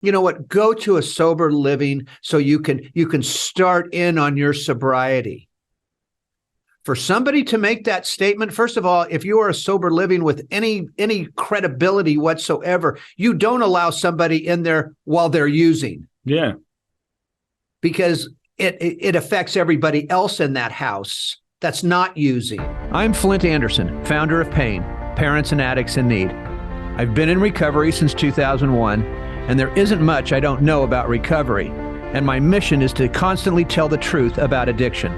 you know what, go to a sober living so you can start in on your sobriety. For somebody to make that statement, first of all, if you are a sober living with any credibility whatsoever, you don't allow somebody in there while they're using. Yeah. Because it affects everybody else in that house that's not using. I'm Flindt Andersen, founder of PAIN, Parents and Addicts in Need. I've been in recovery since 2001, and there isn't much I don't know about recovery. And my mission is to constantly tell the truth about addiction,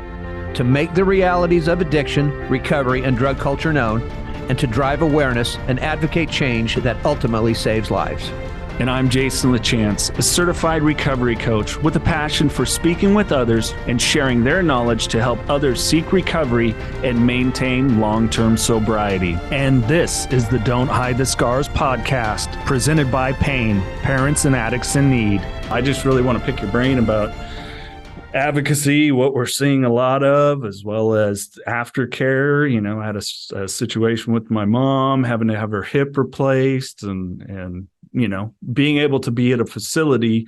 to make the realities of addiction, recovery, and drug culture known, and to drive awareness and advocate change that ultimately saves lives. And I'm Jason LaChance, a certified recovery coach with a passion for speaking with others and sharing their knowledge to help others seek recovery and maintain long-term sobriety. And this is the Don't Hide the Scars podcast, presented by PAIN, Parents and Addicts in Need. I just really want to pick your brain about advocacy, what we're seeing a lot of, as well as aftercare. You know, I had a situation with my mom having to have her hip replaced and you know, being able to be at a facility,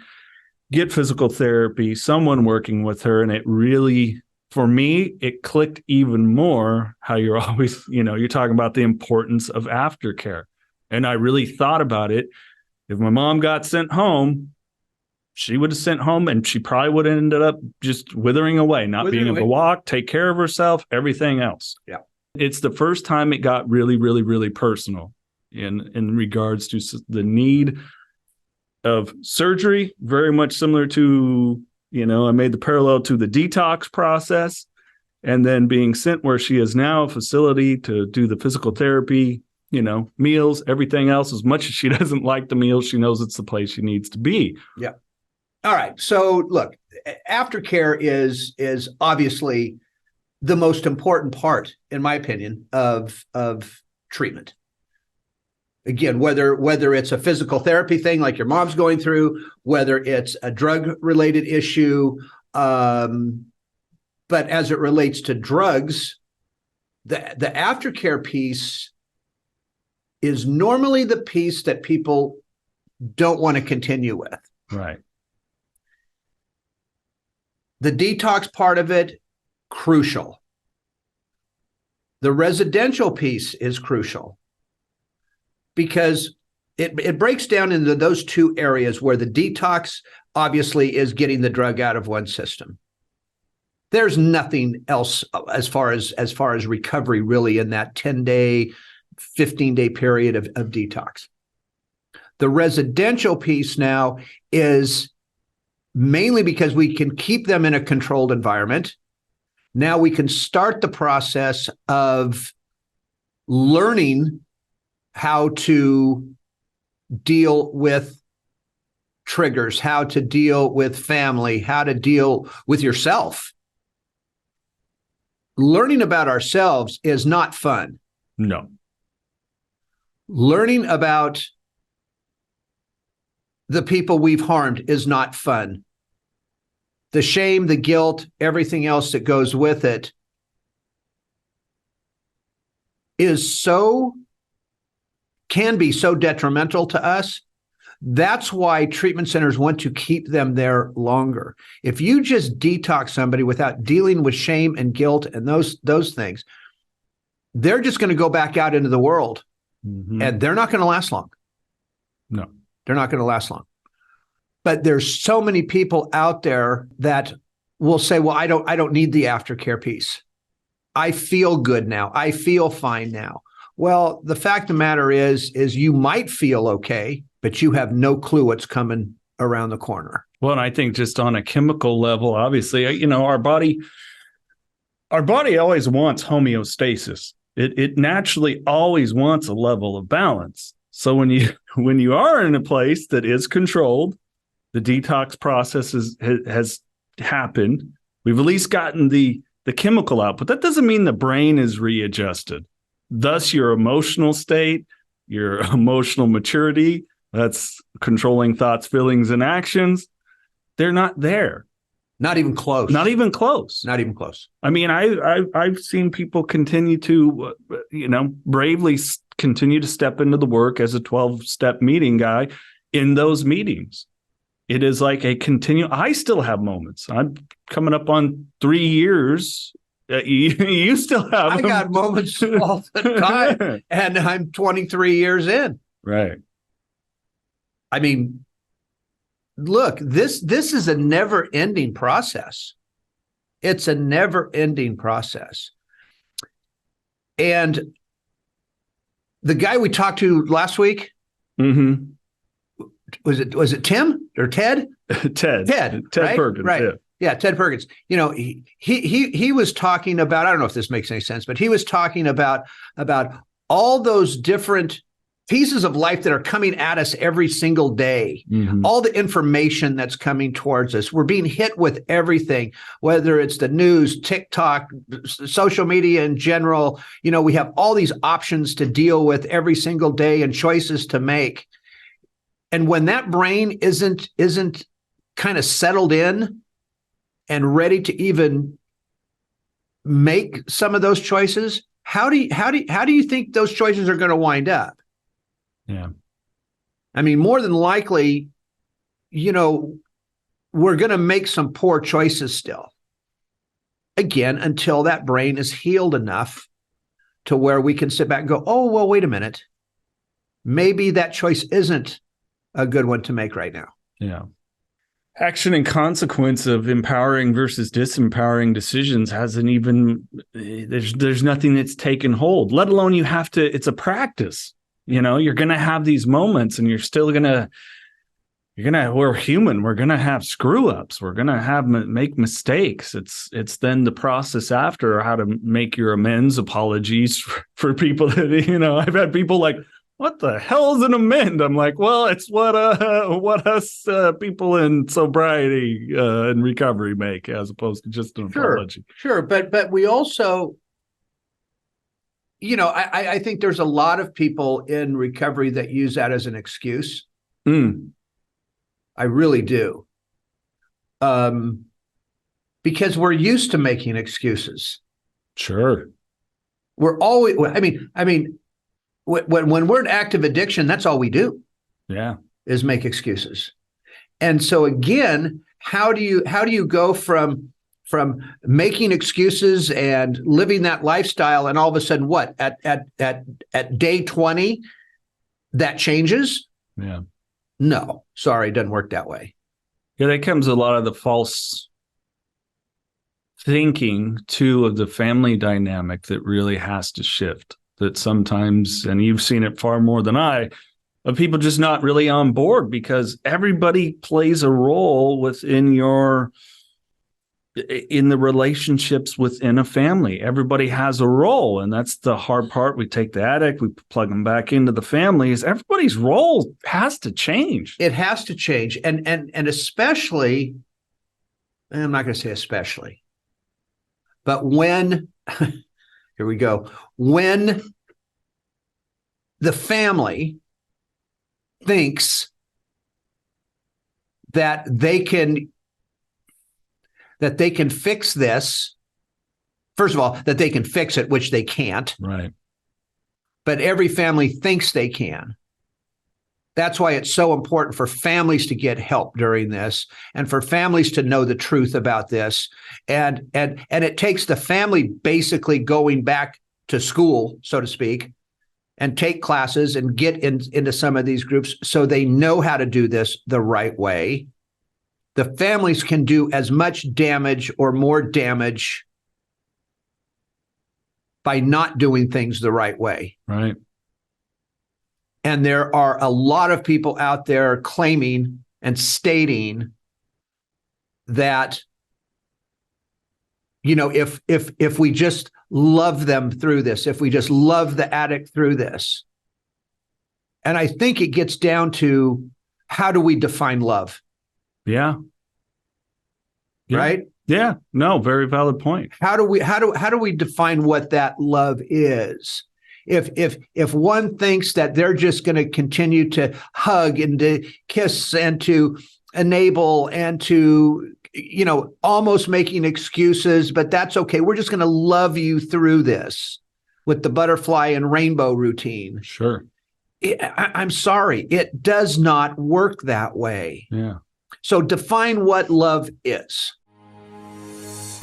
get physical therapy, someone working with her. And it really, for me, it clicked even more how you're always, you know, you're talking about the importance of aftercare. And I really thought about it. If my mom got sent home, she would have sent home and she probably would have ended up just withering away, not being able to walk, take care of herself, everything else. Yeah. It's the first time it got really, really, really personal in regards to the need of surgery, very much similar to, you know, I made the parallel to the detox process, and then being sent where she is now, a facility to do the physical therapy, you know, meals, everything else. As much as she doesn't like the meals, she knows it's the place she needs to be. Yeah. All right. So look, aftercare is obviously the most important part, in my opinion, of treatment. Again, whether it's a physical therapy thing like your mom's going through, whether it's a drug-related issue, but as it relates to drugs, the aftercare piece is normally the piece that people don't want to continue with. Right. The detox part of it, crucial. The residential piece is crucial because it breaks down into those two areas where the detox obviously is getting the drug out of one's system. There's nothing else as far as recovery really in that 10-day, 15-day period of detox. The residential piece now is mainly because we can keep them in a controlled environment. Now we can start the process of learning how to deal with triggers, how to deal with family, how to deal with yourself. Learning about ourselves is not fun. No. Learning about the people we've harmed is not fun. The shame, the guilt, everything else that goes with it can be so detrimental to us. That's why treatment centers want to keep them there longer. If you just detox somebody without dealing with shame and guilt and those things, they're just going to go back out into the world, and they're not going to last long. No. They're not going to last long. But there's so many people out there that will say, well, I don't need the aftercare piece. I feel good now. I feel fine now. Well, the fact of the matter is you might feel okay, but you have no clue what's coming around the corner. Well, and I think just on a chemical level, obviously, you know, our body always wants homeostasis. It naturally always wants a level of balance. So when you are in a place that is controlled, the detox process has happened. We've at least gotten the chemical out, but that doesn't mean the brain is readjusted. Thus, your emotional state, your emotional maturity, that's controlling thoughts, feelings, and actions, they're not there. Not even close. Not even close. Not even close. I mean, I've seen people continue to, bravely continue to step into the work as a 12-step meeting guy in those meetings. it is like a continual. I still have moments. I'm coming up on 3 years. You still have I them. got moments all the time, and I'm 23 years in. Right. I mean, look, this is a never-ending process. It's a never-ending process. And the guy we talked to last week, Mm-hmm. was it Tim or Ted? Ted right? Perkins. Right. Yeah, Ted Perkins. You know, he was talking about, I don't know if this makes any sense, but he was talking about all those different pieces of life that are coming at us every single day. Mm-hmm. All the information that's coming towards us. We're being hit with everything, whether it's the news, TikTok, social media in general. You know, we have all these options to deal with every single day and choices to make. And when that brain isn't kind of settled in and ready to even make some of those choices, how do you think those choices are going to wind up? Yeah. I mean, more than likely, you know, we're going to make some poor choices still. Again, until that brain is healed enough to where we can sit back and go, oh, well, wait a minute. Maybe that choice isn't a good one to make right now. Yeah. Action and consequence of empowering versus disempowering decisions hasn't even, there's nothing that's taken hold, let alone it's a practice. You know, you're going to have these moments and we're human. We're going to have screw ups. We're going to make mistakes. It's then the process after how to make your amends, apologies for people that, you know, I've had people like, what the hell is an amend? I'm like, well, it's what us people in sobriety and recovery make, as opposed to just an apology. Sure. But we also, you know, I think there's a lot of people in recovery that use that as an excuse. I really do. Because we're used to making excuses. Sure. We're always, I mean, when we're in active addiction, that's all we do. Yeah. Is make excuses. And so again, how do you go from making excuses and living that lifestyle, and all of a sudden what at day 20 that changes? Yeah. No, sorry, it doesn't work that way. Yeah, that comes a lot of the false thinking too of the family dynamic that really has to shift. That sometimes, and you've seen it far more than I, of people just not really on board, because everybody plays a role in the relationships within a family. Everybody has a role, and that's the hard part. We take the addict, we plug them back into the family. Is everybody's role has to change. It has to change, and especially, I'm not going to say especially, but when here we go, when the family thinks that they can fix this. First of all, that they can fix it, which they can't. Right. But every family thinks they can. That's why it's so important for families to get help during this, and for families to know the truth about this. And it takes the family basically going back to school, so to speak, and take classes and get into some of these groups so they know how to do this the right way. The families can do as much damage or more damage by not doing things the right way. Right. And there are a lot of people out there claiming and stating that, you know, if we just love them through this, if we just love the addict through this. And I think it gets down to, how do we define love? Yeah. Right? Yeah. No, very valid point. How do we define what that love is? If one thinks that they're just going to continue to hug and to kiss and to enable and to, you know, almost making excuses, but that's okay. We're just going to love you through this with the butterfly and rainbow routine. Sure. I'm sorry. It does not work that way. Yeah. So define what love is.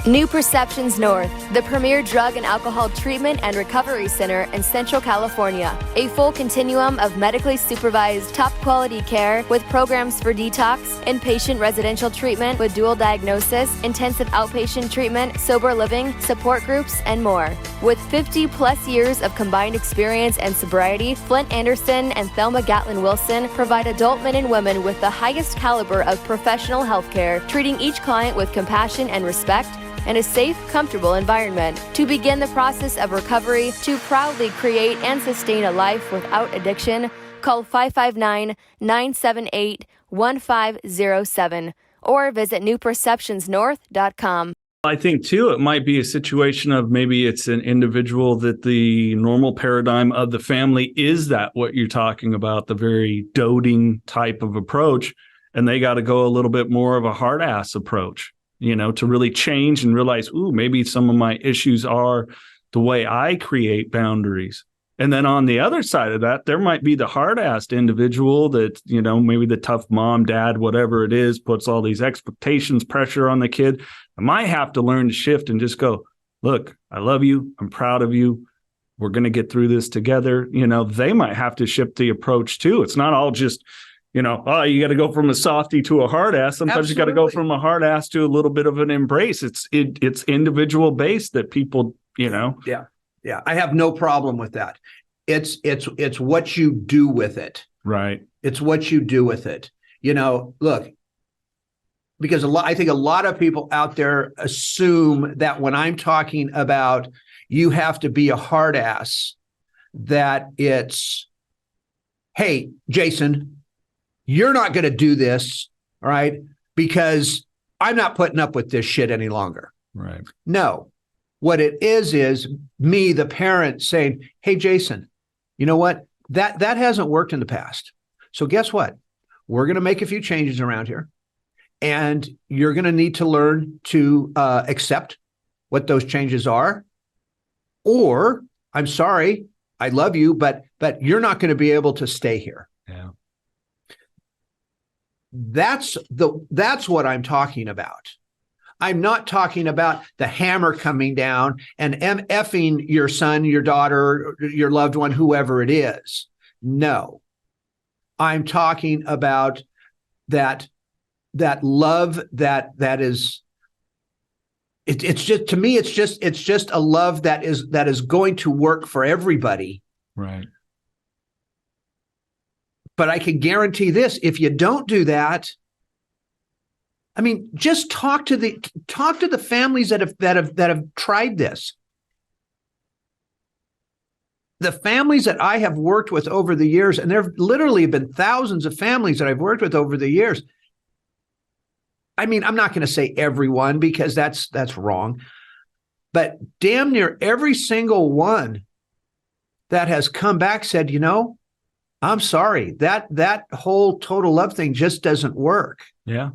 New Perceptions North, the premier drug and alcohol treatment and recovery center in Central California. A full continuum of medically supervised, top-quality care with programs for detox, inpatient residential treatment with dual diagnosis, intensive outpatient treatment, sober living, support groups, and more. With 50-plus years of combined experience and sobriety, Flindt, Andersen, and Thelma Gatlin Wilson provide adult men and women with the highest caliber of professional health care, treating each client with compassion and respect, and a safe, comfortable environment to begin the process of recovery. To proudly create and sustain a life without addiction, call 559-978-1507 or visit newperceptionsnorth.com. I think, too, it might be a situation of maybe it's an individual that the normal paradigm of the family is that what you're talking about, the very doting type of approach, and they got to go a little bit more of a hard-ass approach, to really change and realize, ooh, maybe some of my issues are the way I create boundaries. And then on the other side of that, there might be the hard-assed individual that, maybe the tough mom, dad, whatever it is, puts all these expectations, pressure on the kid. I might have to learn to shift and just go, look, I love you. I'm proud of you. We're going to get through this together. They might have to shift the approach too. It's not all just, you got to go from a softie to a hard ass. Sometimes you got to go from a hard ass to a little bit of an embrace. It's individual based that people, Yeah. I have no problem with that. It's what you do with it. Right. It's what you do with it. Look, because I think a lot of people out there assume that when I'm talking about you have to be a hard ass, that it's, hey, Jason, you're not going to do this, all right, because I'm not putting up with this shit any longer. Right. No. What it is me, the parent, saying, hey, Jason, you know what? That hasn't worked in the past. So guess what? We're going to make a few changes around here, and you're going to need to learn to accept what those changes are. Or, I'm sorry, I love you, but you're not going to be able to stay here. Yeah. That's what I'm talking about. I'm not talking about the hammer coming down and effing your son, your daughter, your loved one, whoever it is. No, I'm talking about that love that is. It's just, to me, it's just a love that is going to work for everybody. Right. But I can guarantee this: if you don't do that, just talk to the families that have tried this. The families that I have worked with over the years, and there have literally been thousands of families that I've worked with over the years. I'm not going to say everyone, because that's wrong, but damn near every single one that has come back said, I'm sorry, that whole total love thing just doesn't work. Yeah.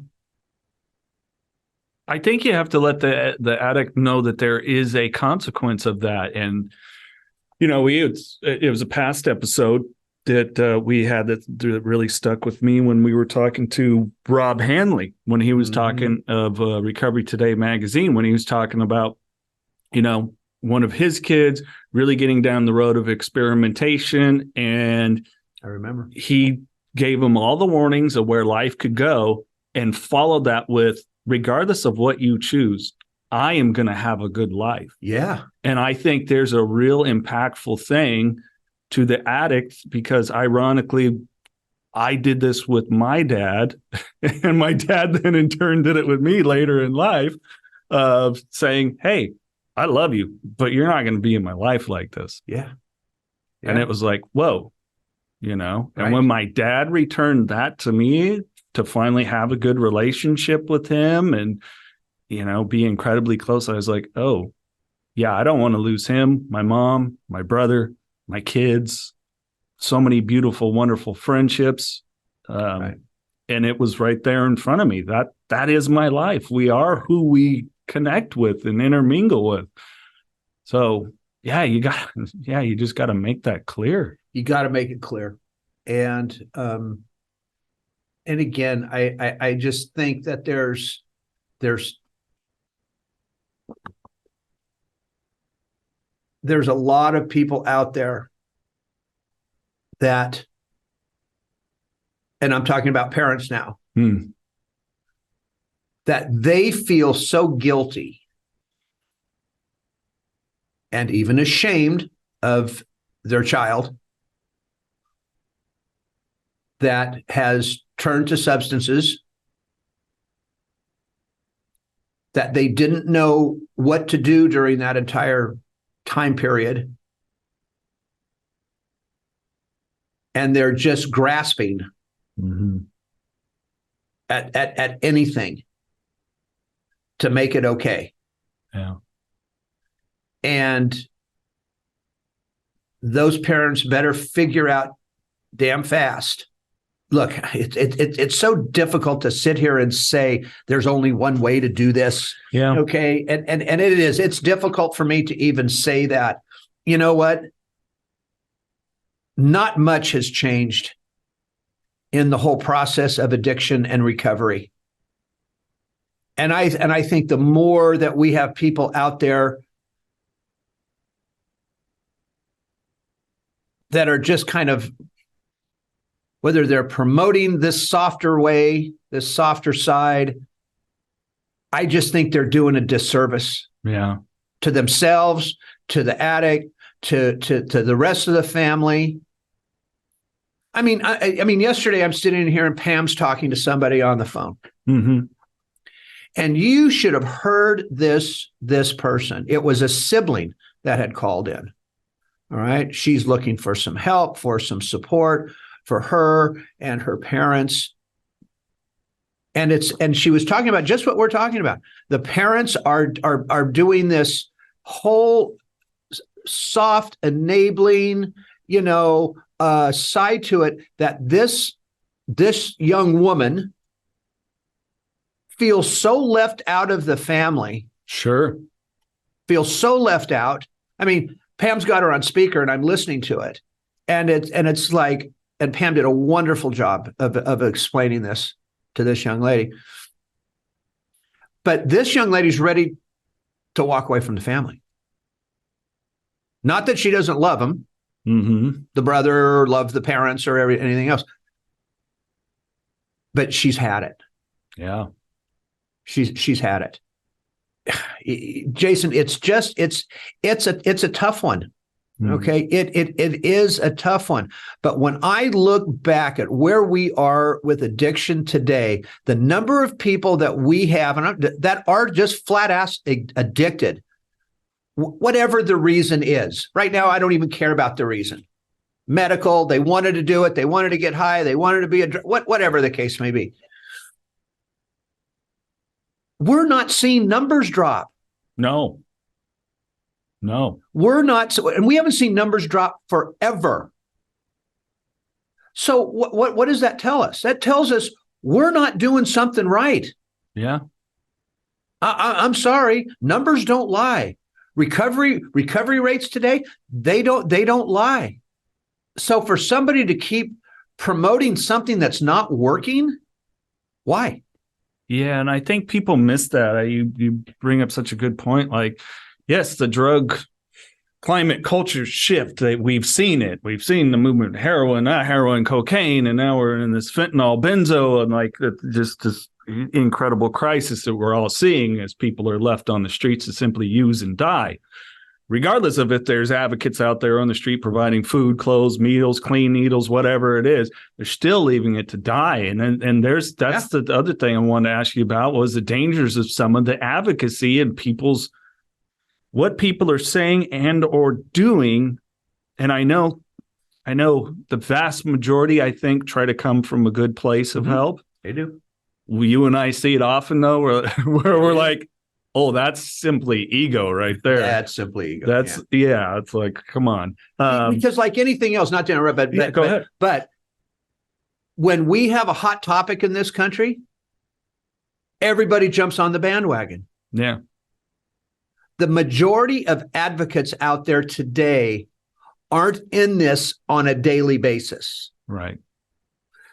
I think you have to let the addict know that there is a consequence of that. And, it was a past episode that we had that really stuck with me when we were talking to Rob Hanley, when he was talking of Recovery Today magazine, when he was talking about, one of his kids really getting down the road of experimentation. And I remember he gave him all the warnings of where life could go and followed that with, regardless of what you choose, I am going to have a good life. Yeah. And I think there's a real impactful thing to the addict, because ironically, I did this with my dad, and my dad then in turn did it with me later in life, of saying, hey, I love you, but you're not going to be in my life like this. Yeah. And it was like, whoa, and Right. when my dad returned that to me, to finally have a good relationship with him and, be incredibly close, I was like, oh, yeah, I don't want to lose him, my mom, my brother, my kids, so many beautiful, wonderful friendships. Right. And it was right there in front of me. That is my life. We are who we connect with and intermingle with. So yeah, you just got to make that clear. You got to make it clear. And and again, I just think that there's a lot of people out there that, and I'm talking about parents now, that they feel so guilty and even ashamed of their child that has turned to substances, that they didn't know what to do during that entire time period. And they're just grasping at anything to make it okay. Yeah. And those parents better figure out damn fast. Look, it's so difficult to sit here and say there's only one way to do this. Yeah. Okay. And it is. It's difficult for me to even say that. You know what? Not much has changed in the whole process of addiction and recovery. And I think the more that we have people out there that are just kind of, whether they're promoting this softer way, this softer side, I just think they're doing a disservice to themselves, to the addict, to the rest of the family. I mean, yesterday I'm sitting here and Pam's talking to somebody on the phone. And you should have heard this person. It was a sibling that had called in. All right. She's looking for some help, for some support for her and her parents. And she was talking about just what we're talking about. The parents are doing this whole soft, enabling, side to it, that this young woman feels so left out of the family. Sure. Feels so left out. I mean, Pam's got her on speaker and I'm listening to it. And it's like, and Pam did a wonderful job of explaining this to this young lady. But this young lady's ready to walk away from the family. Not that she doesn't love them, the brother, or love the parents, or anything else. But she's had it. Yeah. She's had it. Jason, it's a tough one. Okay. It is a tough one. But when I look back at where we are with addiction today, the number of people that we have that are just flat ass addicted, whatever the reason is. Right now, I don't even care about the reason. Medical, they wanted to do it. They wanted to get high. They wanted to be whatever the case may be. We're not seeing numbers drop. No. We're not, and we haven't seen numbers drop forever. So what does that tell us? That tells us we're not doing something right. Yeah. I'm sorry, numbers don't lie. Recovery rates today, they don't lie. So for somebody to keep promoting something that's not working, why? Yeah, and I think people miss that. You bring up such a good point. Like, yes, the drug climate culture shift, that we've seen it. We've seen the movement of heroin, not heroin, cocaine, and now we're in this fentanyl, benzo, and like just this incredible crisis that we're all seeing as people are left on the streets to simply use and die. Regardless of if there's advocates out there on the street providing food, clothes, meals, clean needles, whatever it is, they're still leaving it to die. And that's the other thing I wanted to ask you about, was the dangers of some of the advocacy and what people are saying and or doing. And I know the vast majority, I think, try to come from a good place of help. They do. You and I see it often, though, where we're like, oh, that's simply ego right there. That's simply ego. It's like, come on. Because like anything else, not to interrupt, but go ahead. But when we have a hot topic in this country, everybody jumps on the bandwagon. Yeah. The majority of advocates out there today aren't in this on a daily basis. Right.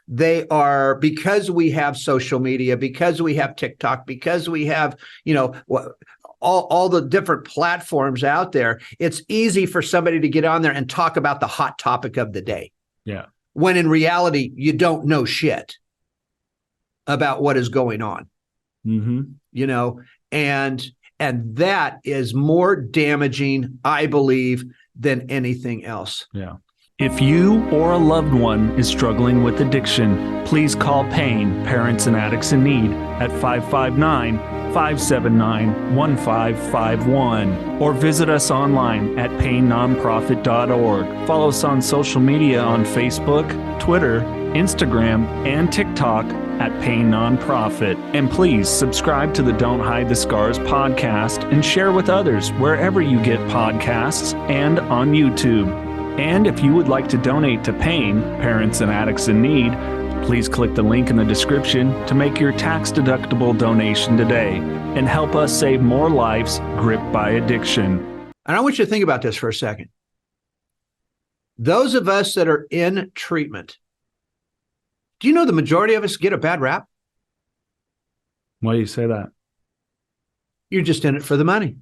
They are, because we have social media, because we have TikTok, because we have, all the different platforms out there, it's easy for somebody to get on there and talk about the hot topic of the day. Yeah. When in reality, you don't know shit about what is going on. Mm-hmm. And that is more damaging, I believe, than anything else. Yeah. If you or a loved one is struggling with addiction, please call PAIN, Parents and Addicts in Need, at 559-579-1551, or visit us online at painnonprofit.org. Follow us on social media on Facebook, Twitter, Instagram, and TikTok at Pain Nonprofit. And please subscribe to the Don't Hide the Scars podcast and share with others wherever you get podcasts and on YouTube. And if you would like to donate to PAIN, Parents and Addicts in Need, please click the link in the description to make your tax-deductible donation today and help us save more lives gripped by addiction. And I want you to think about this for a second. Those of us that are in treatment, do you know the majority of us get a bad rap? Why do you say that? You're just in it for the money.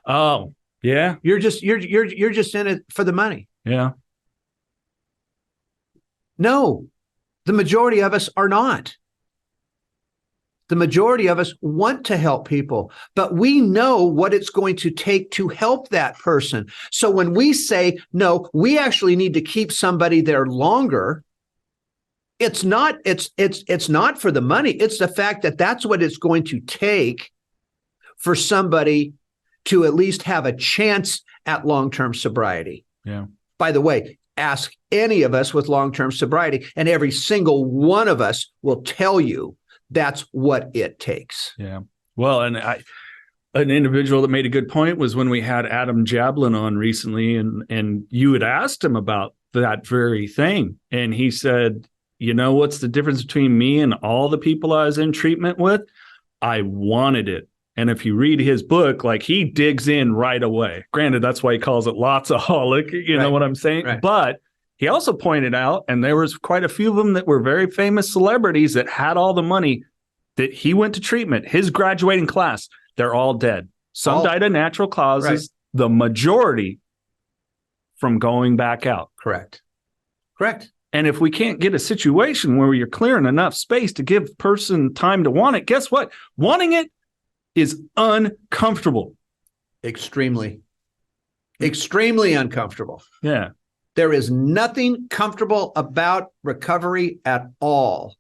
Oh, yeah. You're just in it for the money. Yeah. No, the majority of us are not. The majority of us want to help people, but we know what it's going to take to help that person. So when we say, no, we actually need to keep somebody there longer, it's not for the money. It's the fact that that's what it's going to take for somebody to at least have a chance at long-term sobriety. Yeah. By the way, ask any of us with long-term sobriety, and every single one of us will tell you that's what it takes. Yeah. Well, and an individual that made a good point was when we had Adam Jablin on recently, and you had asked him about that very thing. And he said, you know, what's the difference between me and all the people I was in treatment with? I wanted it. And if you read his book, like, he digs in right away. Granted, that's why he calls it Lotsaholic, you know what I'm saying? Right. But he also pointed out, and there was quite a few of them that were very famous celebrities that had all the money that he went to treatment. His graduating class, they're all dead. Some died of natural causes. Right. The majority from going back out. Correct. And if we can't get a situation where you're clearing enough space to give person time to want it, guess what? Wanting it is uncomfortable. Extremely uncomfortable. Yeah. There is nothing comfortable about recovery at all.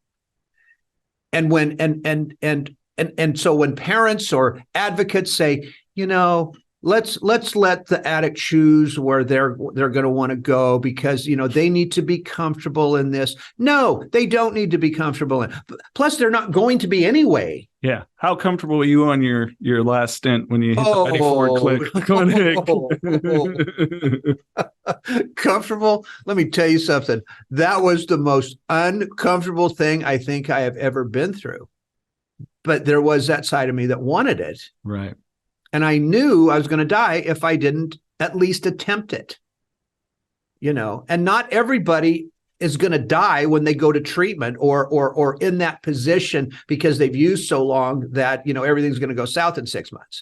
And when so when parents or advocates say, you know, let's let the addict choose where they're going to want to go because, you know, they need to be comfortable in this. No, they don't need to be comfortable in. Plus, they're not going to be anyway. Yeah. How comfortable were you on your last stint when you hit the Ready Forward click? Comfortable? Let me tell you something. That was the most uncomfortable thing I think I have ever been through. But there was that side of me that wanted it. Right. And I knew I was going to die if I didn't at least attempt it. You know, and not everybody is going to die when they go to treatment or in that position because they've used so long that, you know, everything's going to go south in 6 months.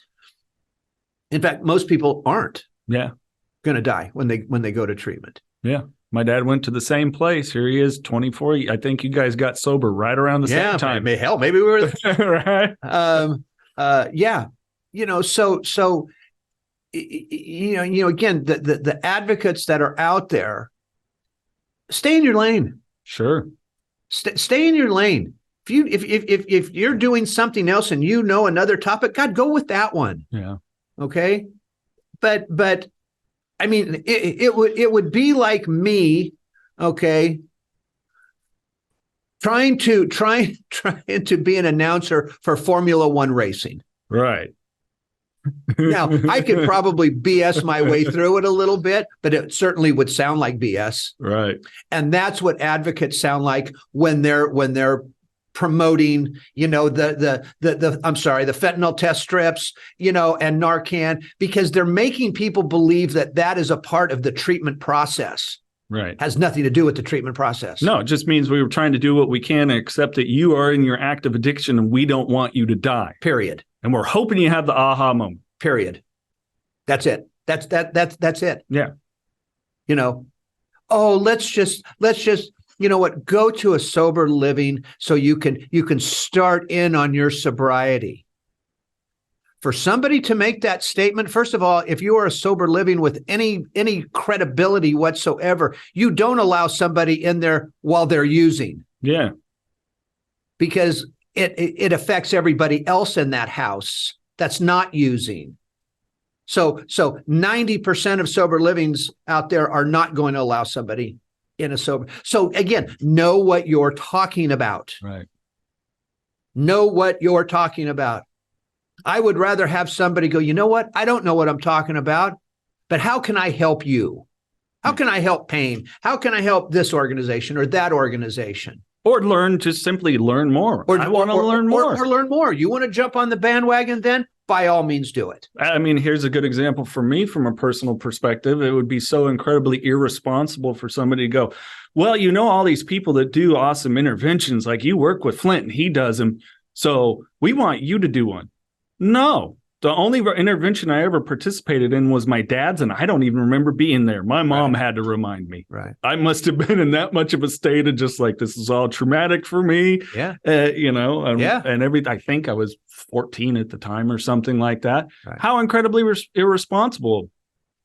In fact, most people aren't going to die when they go to treatment. Yeah. My dad went to the same place. Here he is, 24. I think you guys got sober right around the same time. Maybe we were right. Yeah. You know, so you know, again, the advocates that are out there, stay in your lane. Sure. Stay in your lane. If you're doing something else and you know another topic, God, go with that one. Yeah. Okay. But I mean, it would be like me, okay, trying to be an announcer for Formula One racing. Right. Now, I could probably BS my way through it a little bit, but it certainly would sound like BS. Right. And that's what advocates sound like when they're promoting, you know, the fentanyl test strips, you know, and Narcan, because they're making people believe that is a part of the treatment process. Right. Has nothing to do with the treatment process. No, it just means we were trying to do what we can and accept that you are in your active addiction and we don't want you to die. Period. And we're hoping you have the aha moment. Period. That's it. That's it. Yeah. You know, oh, let's just, you know what, go to a sober living so you can start in on your sobriety. For somebody to make that statement, first of all, if you are a sober living with any credibility whatsoever, you don't allow somebody in there while they're using. Yeah. Because it affects everybody else in that house that's not using. So 90% of sober livings out there are not going to allow somebody in a sober. So again, know what you're talking about. Right. Know what you're talking about. I would rather have somebody go, you know what? I don't know what I'm talking about, but how can I help you? How can I help pain? How can I help this organization or that organization? Or just simply learn more. I want to learn more. Or learn more. You want to jump on the bandwagon then? By all means, do it. I mean, here's a good example for me from a personal perspective. It would be so incredibly irresponsible for somebody to go, well, you know, all these people that do awesome interventions, like you work with Flindt and he does them. So we want you to do one. No, the only intervention I ever participated in was my dad's, and I don't even remember being there. My mom had to remind me. Right. I must have been in that much of a state of just like, this is all traumatic for me. Yeah. You know, and everything. I think I was 14 at the time or something like that. Right. How incredibly irresponsible.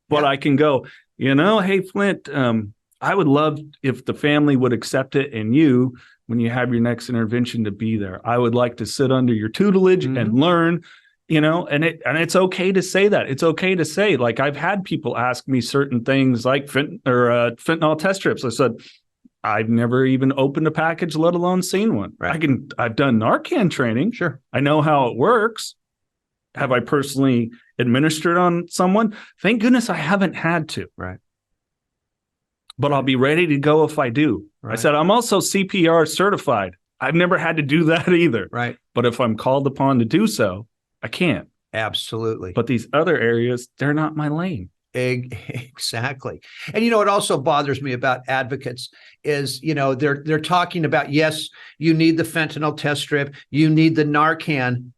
But I can go, you know, hey, Flindt, I would love if the family would accept it and you, when you have your next intervention, to be there. I would like to sit under your tutelage and learn. You know, and it's okay to say that. It's okay to say, like, I've had people ask me certain things like fentanyl test strips. I said, I've never even opened a package, let alone seen one. Right. I've done Narcan training. Sure. I know how it works. Have I personally administered on someone? Thank goodness I haven't had to. Right. But I'll be ready to go if I do. Right. I said, I'm also CPR certified. I've never had to do that either. Right. But if I'm called upon to do so, I can't. Absolutely. But these other areas, they're not my lane. Exactly. And, you know, what also bothers me about advocates is, you know, they're talking about, yes, you need the fentanyl test strip, you need the Narcan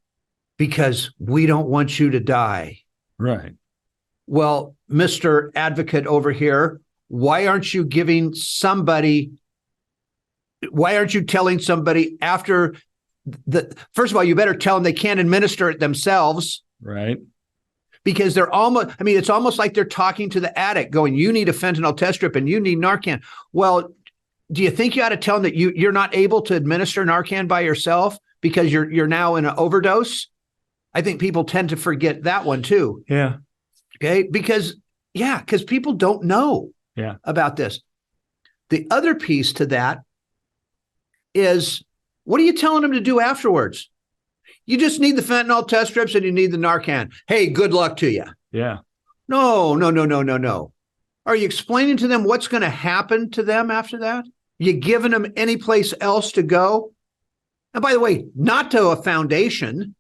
because we don't want you to die. Right. Well, Mr. Advocate over here, why aren't you telling somebody after first of all, you better tell them they can't administer it themselves. Right. Because it's almost like they're talking to the addict going, you need a fentanyl test strip and you need Narcan. Well, do you think you ought to tell them that you're not able to administer Narcan by yourself because you're now in an overdose? I think people tend to forget that one too. Yeah. Okay. Because people don't know about this. The other piece to that is, what are you telling them to do afterwards? You just need the fentanyl test strips and you need the Narcan. Hey, good luck to you. Yeah. No. Are you explaining to them what's going to happen to them after that? You giving them any place else to go? And by the way, not to a foundation,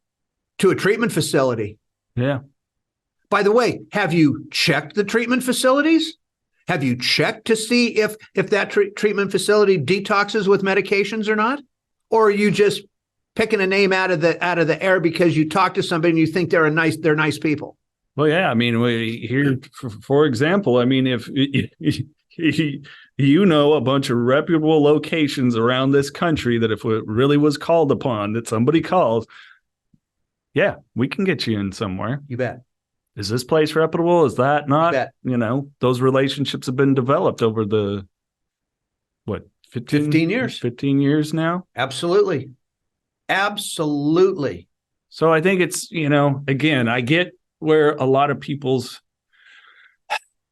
to a treatment facility. Yeah. By the way, have you checked the treatment facilities? Have you checked to see if that treatment facility detoxes with medications or not? Or are you just picking a name out of the air because you talk to somebody and you think they're nice people? Well, yeah. I mean, here, for example, I mean, if you know a bunch of reputable locations around this country that if it really was called upon, that somebody calls, yeah, we can get you in somewhere. You bet. Is this place reputable? Is that not? You bet. You know, those relationships have been developed over the, 15 years. 15 years now? Absolutely. So I think it's, you know, again, I get where a lot of people's,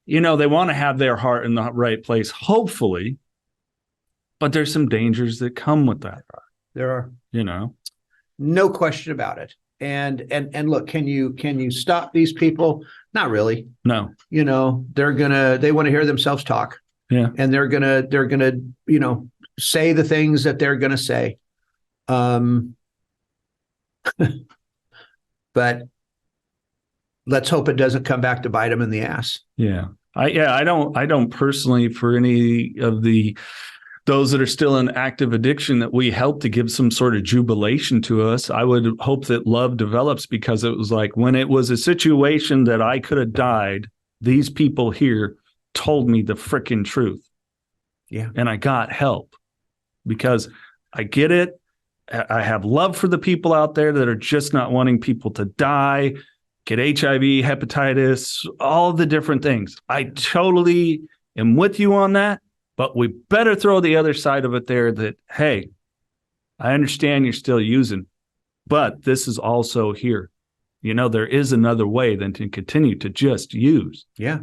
you know, they want to have their heart in the right place, hopefully, but there's some dangers that come with that. There are. You know. No question about it. And look, can you stop these people? Not really. No. You know, they want to hear themselves talk. Yeah. And they're gonna, you know, say the things that they're gonna say. But let's hope it doesn't come back to bite them in the ass. Yeah. I don't personally, for any of those that are still in active addiction that we help to give some sort of jubilation to us. I would hope that love develops, because it was like, when it was a situation that I could have died, these people here told me the freaking truth. Yeah. And I got help, because I get it. I have love for the people out there that are just not wanting people to die, get HIV, hepatitis, all the different things. I totally am with you on that. But we better throw the other side of it there, that, hey, I understand you're still using, but this is also here. There is another way than to continue to just use. Yeah.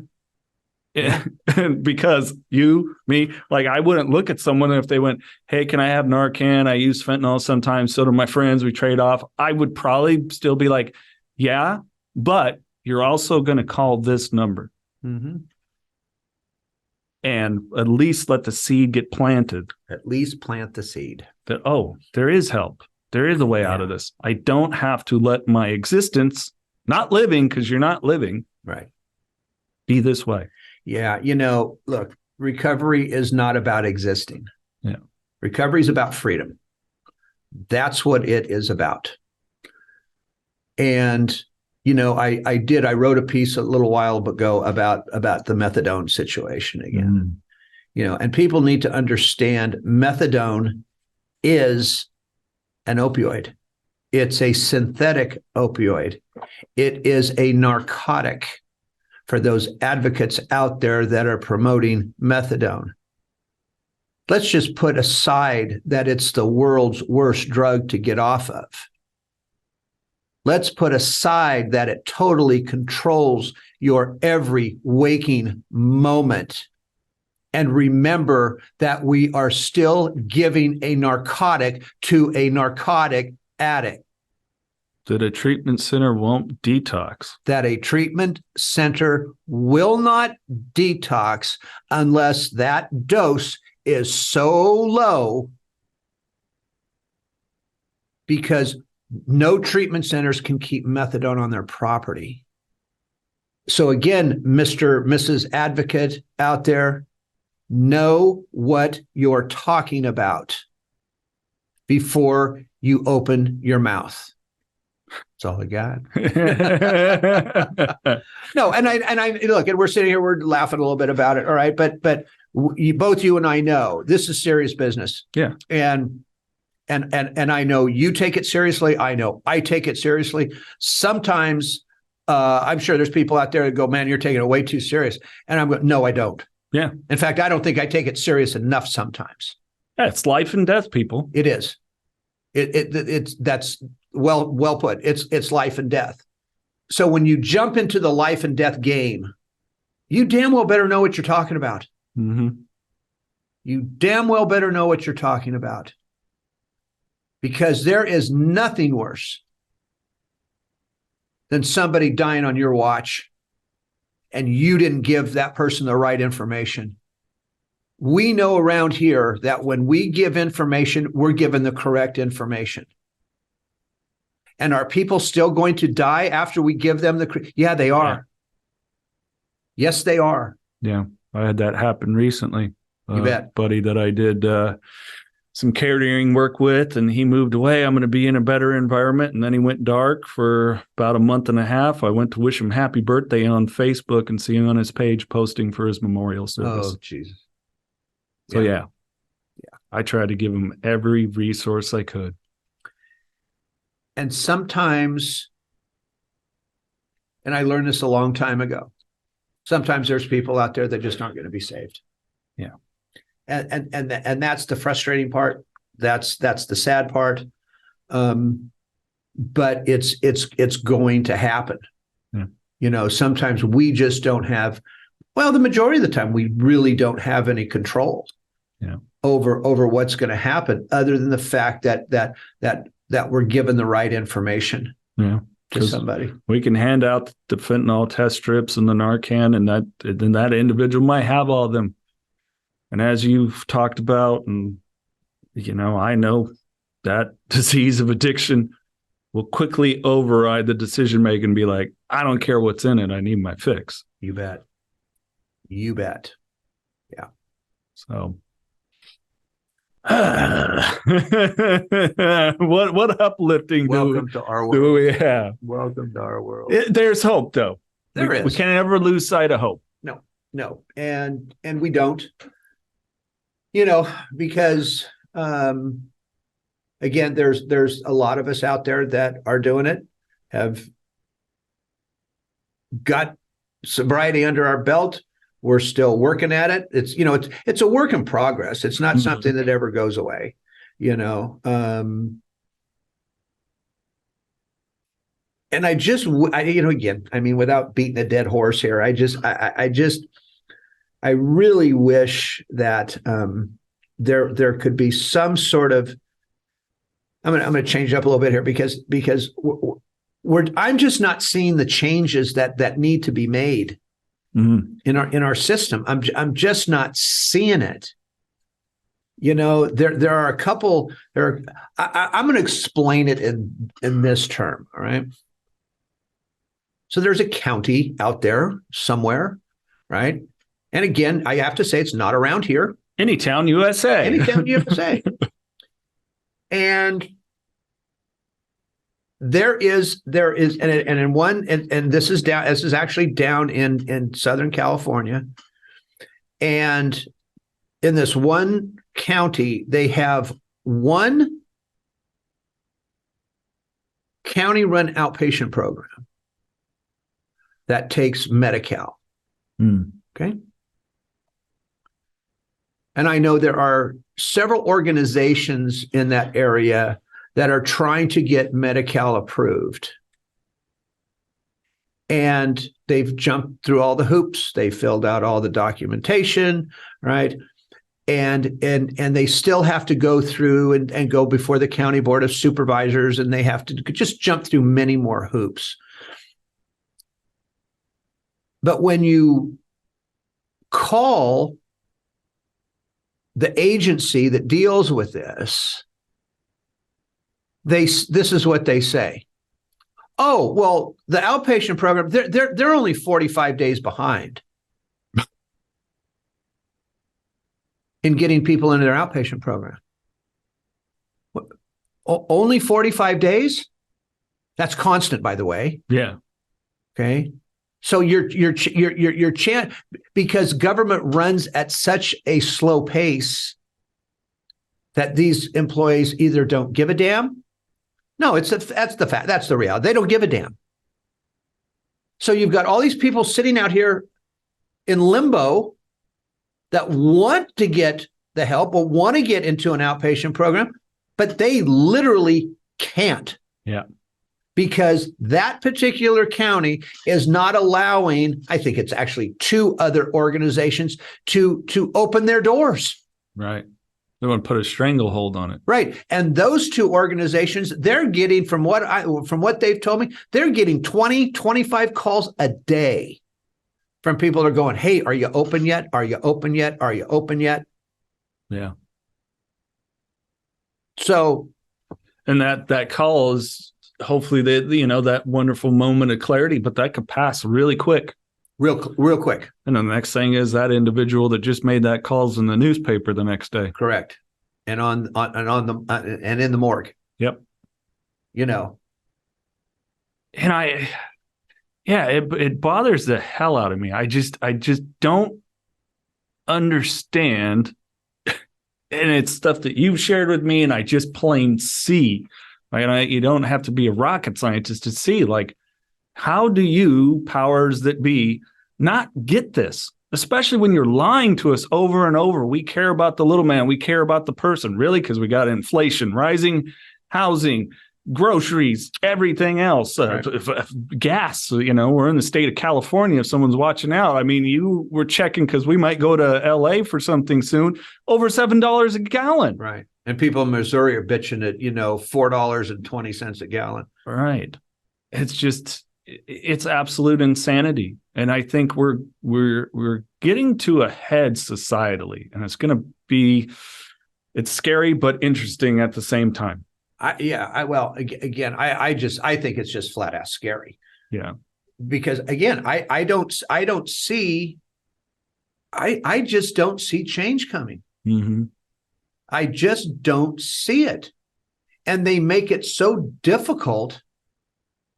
Because me, like, I wouldn't look at someone if they went, hey, can I have Narcan? I use fentanyl sometimes. So do my friends. We trade off. I would probably still be like, yeah, but you're also going to call this number. Mm-hmm. And at least let the seed get planted. At least plant the seed. That, there is help. There is a way out of this. I don't have to let my existence, not living, because you're not living, right, be this way. Yeah. Look, recovery is not about existing. Yeah. Recovery is about freedom. That's what it is about. And I wrote a piece a little while ago about the methadone situation again. And people need to understand methadone is an opioid. It's a synthetic opioid. It is a narcotic for those advocates out there that are promoting methadone. Let's just put aside that it's the world's worst drug to get off of. Let's put aside that it totally controls your every waking moment. And remember that we are still giving a narcotic to a narcotic addict. That a treatment center won't detox. That a treatment center will not detox unless that dose is so low, because no treatment centers can keep methadone on their property. So again, Mr., Mrs. Advocate out there, know what you're talking about before you open your mouth. That's all I got. No, and I look, and we're sitting here, we're laughing a little bit about it. All right. But both you and I know this is serious business. Yeah. And I know you take it seriously. I know I take it seriously. Sometimes I'm sure there's people out there that go, man, you're taking it way too serious. And I'm going, no, I don't. Yeah. In fact, I don't think I take it serious enough sometimes. Yeah, it's life and death, people. It is. It's that's well put. It's life and death. So when you jump into the life and death game, you damn well better know what you're talking about. Mm-hmm. You damn well better know what you're talking about. Because there is nothing worse than somebody dying on your watch and you didn't give that person the right information. We know around here that when we give information, we're given the correct information. And are people still going to die after we give them yeah, they are. Yeah. Yes, they are. Yeah. I had that happen recently. You bet. Buddy that I did some caretaking work with, and he moved away. I'm going to be in a better environment. And then he went dark for about a month and a half. I went to wish him happy birthday on Facebook and see him on his page posting for his memorial service. Oh, Jesus. So yeah. I tried to give him every resource I could. And sometimes, and I learned this a long time ago, sometimes there's people out there that just aren't going to be saved. Yeah. And that's the frustrating part. That's the sad part. But it's going to happen. Yeah. Sometimes we just don't have, the majority of the time we really don't have any control over what's going to happen, other than the fact that we're given the right information to somebody. We can hand out the fentanyl test strips and the Narcan, and that individual might have all of them. And as you've talked about, and I know that disease of addiction will quickly override the decision making and be like, I don't care what's in it. I need my fix. You bet. You bet. So what uplifting Welcome to our world. do we have? Welcome to our world. There's hope, though. There is. We can't ever lose sight of hope. No. And we don't, because again, there's a lot of us out there that are doing it, have got sobriety under our belt. We're still working at it. It's a work in progress. It's not something that ever goes away, And again, without beating a dead horse here, I really wish that there could be some sort of. I'm going to change it up a little bit here because I'm just not seeing the changes that need to be made in our system. I'm just not seeing it. There are a couple. I'm going to explain it in this term. All right. So there's a county out there somewhere, right? And again, I have to say it's not around here. Anytown, USA. Anytown, USA. And there is, and in one, and this is actually down in Southern California. And in this one county, they have one county-run outpatient program that takes Medi-Cal. Okay. And I know there are several organizations in that area that are trying to get Medi-Cal approved. And they've jumped through all the hoops. They filled out all the documentation, right? And they still have to go through and go before the county board of supervisors, and they have to just jump through many more hoops. But when you call the agency that deals with this, this is what they say. Oh, well, the outpatient program, they're only 45 days behind in getting people into their outpatient program. Only 45 days? That's constant, by the way. Yeah. Okay. So your chance, because government runs at such a slow pace that these employees either don't give a damn. No, that's the fact. That's the reality. They don't give a damn. So you've got all these people sitting out here in limbo that want to get the help or want to get into an outpatient program, but they literally can't. Yeah. Because that particular county is not allowing, I think it's actually 2 other organizations to open their doors. Right. They want to put a stranglehold on it. Right. And those 2 organizations, they're getting, from what they've told me, they're getting 20, 25 calls a day from people that are going, hey, are you open yet? Are you open yet? Are you open yet? Yeah. So. And that call is hopefully that wonderful moment of clarity, but that could pass really quick. Real quick. And the next thing is that individual that just made that call's in the newspaper the next day. Correct. And and in the morgue. Yep. And it bothers the hell out of me. I just don't understand. And it's stuff that you've shared with me and I just plain see. Right? You don't have to be a rocket scientist to see, like, how do you, powers that be, not get this? Especially when you're lying to us over and over. We care about the little man. We care about the person. Really? Because we got inflation, rising housing, groceries, everything else. Right. Gas, we're in the state of California. If someone's watching out, you were checking because we might go to LA for something soon. Over $7 a gallon. Right. And people in Missouri are bitching at, $4.20 a gallon. Right. It's absolute insanity. And I think we're getting to a head societally, and it's going to be, it's scary, but interesting at the same time. I think it's just flat out scary. Yeah. Because again, I don't see I just don't see change coming. Mm-hmm. I just don't see it. And they make it so difficult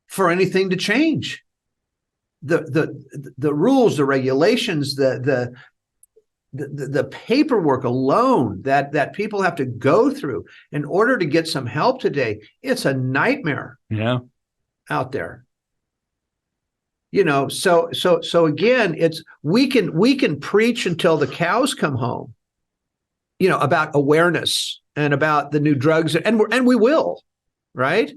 for anything to change. The rules, the regulations, the paperwork alone that people have to go through in order to get some help today, it's a nightmare. Yeah. Out there. So again, it's we can preach until the cows come home, about awareness and about the new drugs, and we will, right?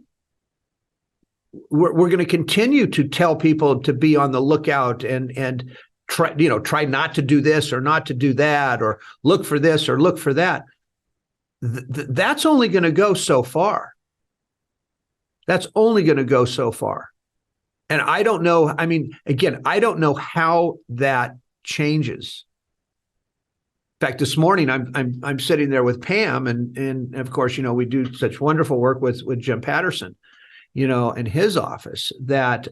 We're going to continue to tell people to be on the lookout and try not to do this or not to do that, or look for this or look for that. That's only going to go so far. That's only going to go so far. And I don't know. I mean, again, I don't know how that changes. In fact, this morning I'm sitting there with Pam, and of course, we do such wonderful work with Jim Patterson, in his office that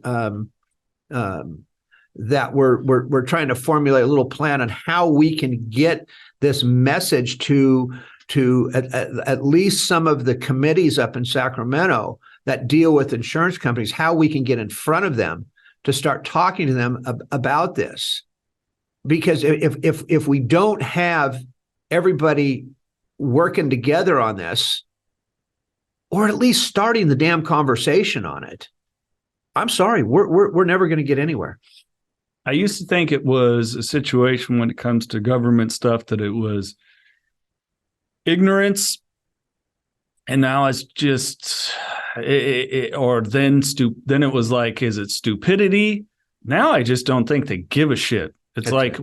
that we're trying to formulate a little plan on how we can get this message to at least some of the committees up in Sacramento that deal with insurance companies, how we can get in front of them to start talking to them about this. Because if we don't have everybody working together on this, or at least starting the damn conversation on it, I'm sorry, we're never going to get anywhere. I used to think it was a situation when it comes to government stuff that it was ignorance, and now it's just then it was like, is it stupidity? Now I just don't think they give a shit. It's like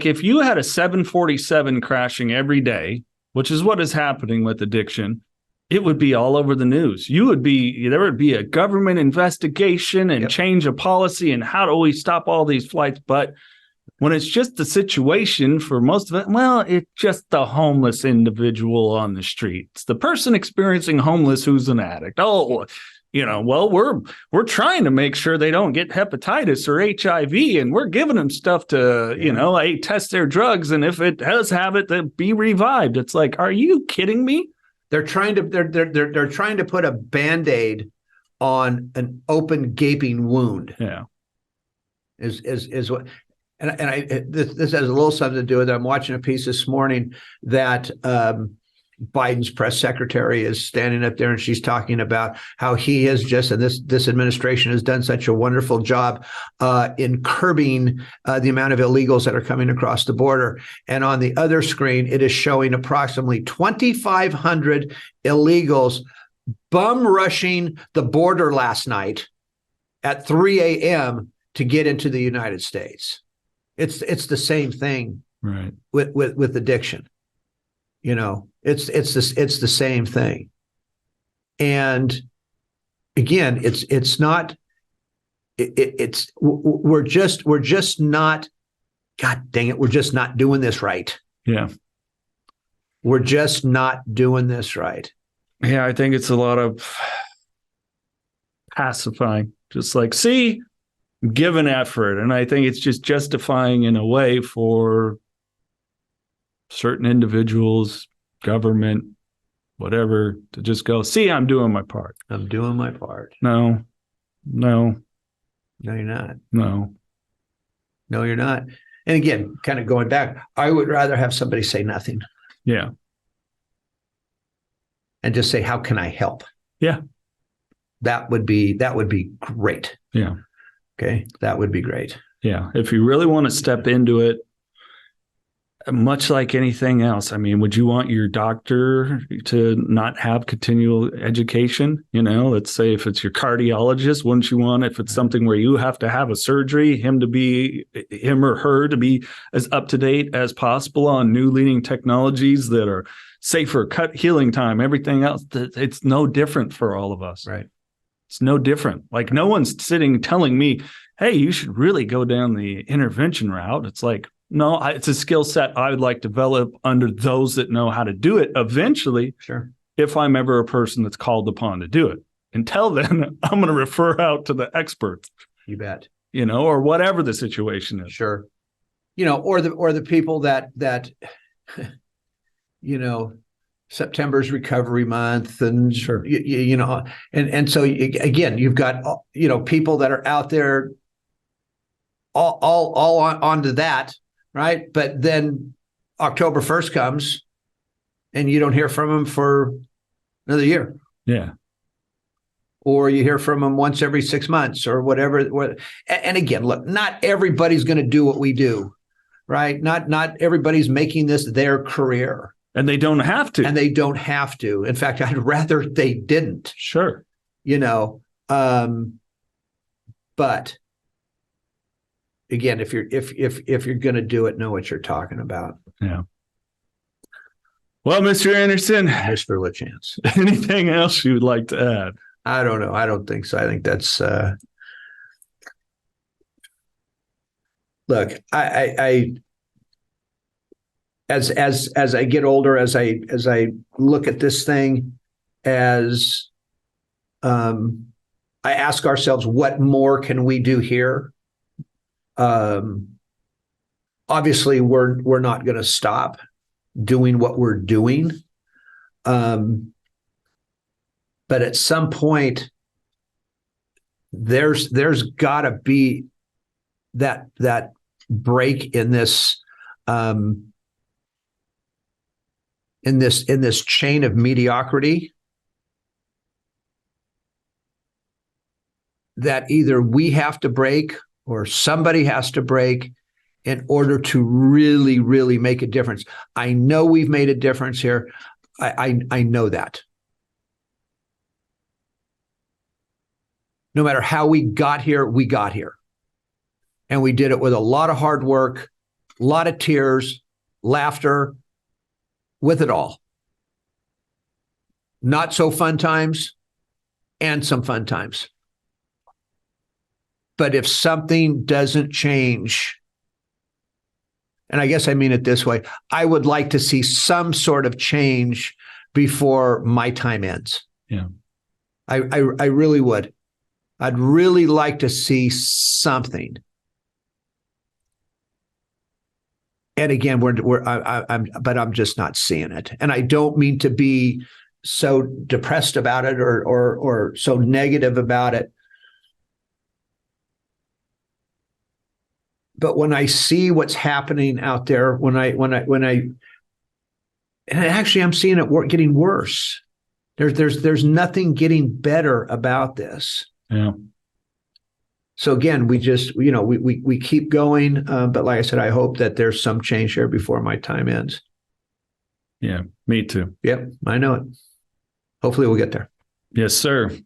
if you had a 747 crashing every day, which is what is happening with addiction, it would be all over the news. There would be a government investigation and change of policy and how do we stop all these flights. But when it's just the situation for most of it, well, it's just the homeless individual on the street. It's the person experiencing homeless who's an addict. Oh, well, we're trying to make sure they don't get hepatitis or HIV, and we're giving them stuff to, test their drugs. And if it does have it, then be revived. It's like, are you kidding me? They're trying to put a Band-Aid on an open, gaping wound. Yeah. Is what. And this has a little something to do with it. I'm watching a piece this morning that Biden's press secretary is standing up there, and she's talking about how he has and this administration has done such a wonderful job in curbing the amount of illegals that are coming across the border. And on the other screen, it is showing approximately 2,500 illegals bum rushing the border last night at 3 a.m. to get into the United States. It's the same thing, right? With addiction, it's the same thing. And again, we're just not. God dang it, we're just not doing this right. Yeah, we're just not doing this right. Yeah, I think it's a lot of pacifying, just like, see. Give an effort. And I think it's just justifying in a way for certain individuals, government, whatever, to just go, see, I'm doing my part. I'm doing my part. No, you're not. No, you're not. And again, kind of going back, I would rather have somebody say nothing. Yeah. And just say, how can I help? Yeah. That would be great. Yeah. Okay, that would be great. Yeah, if you really want to step into it, much like anything else, I mean, would you want your doctor to not have continual education? Let's say if it's your cardiologist, wouldn't you want, if it's something where you have to have a surgery, him or her to be as up to date as possible on new leading technologies that are safer, cut healing time, everything else? It's no different for all of us. Right. It's no different. Like, no one's sitting telling me, hey, you should really go down the intervention route. It's like, no, it's a skill set I would like to develop under those that know how to do it eventually. Sure. If I'm ever a person that's called upon to do it. Until then, I'm going to refer out to the experts. You bet. Or whatever the situation is. Sure. or the people that September's recovery month, and Sure. and so again, you've got people that are out there all onto that, right? But then October 1st comes, and you don't hear from them for another year. Yeah. Or you hear from them once every 6 months or whatever. And again, look, not everybody's going to do what we do, right? Not everybody's making this their career. And they don't have to. And they don't have to. In fact, I'd rather they didn't. Sure. But again, if you're going to do it, know what you're talking about. Yeah. Well, Mr. Andersen, Mr. LaChance, anything else you would like to add? I don't know. I don't think so. I think that's look, I as I get older, as I look at this thing, as I ask ourselves, what more can we do here? Obviously, we're not going to stop doing what we're doing. But at some point, there's got to be that break in this in this chain of mediocrity that either we have to break or somebody has to break in order to really, really make a difference. I know we've made a difference here. I know that. No matter how we got here, we got here. And we did it with a lot of hard work, a lot of tears, laughter, with it all. Not so fun times and some fun times. But if something doesn't change, and I guess I mean it this way, I would like to see some sort of change before my time ends. Yeah. I really would. I'd really like to see something. And again, I'm just not seeing it. And I don't mean to be so depressed about it or so negative about it. But when I see what's happening out there, and actually I'm seeing it getting worse. There's nothing getting better about this. Yeah. So again, we just, we keep going. But like I said, I hope that there's some change here before my time ends. Yeah, me too. Yep, I know it. Hopefully we'll get there. Yes, sir.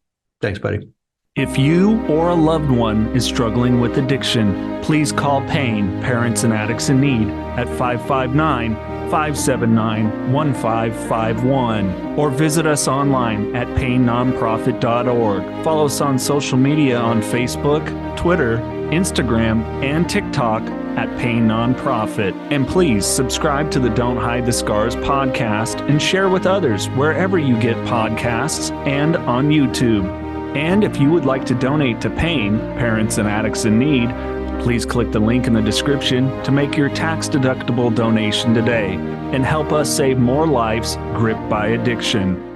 Thanks, buddy. If you or a loved one is struggling with addiction, please call PAIN, Parents and Addicts in Need, at 559-579-1551, or visit us online at painnonprofit.org. Follow us on social media on Facebook, Twitter, Instagram, and TikTok at Pain Nonprofit. And please subscribe to the Don't Hide the Scars podcast and share with others wherever you get podcasts and on YouTube. And if you would like to donate to PAIN, Parents and Addicts in Need, please click the link in the description to make your tax-deductible donation today and help us save more lives gripped by addiction.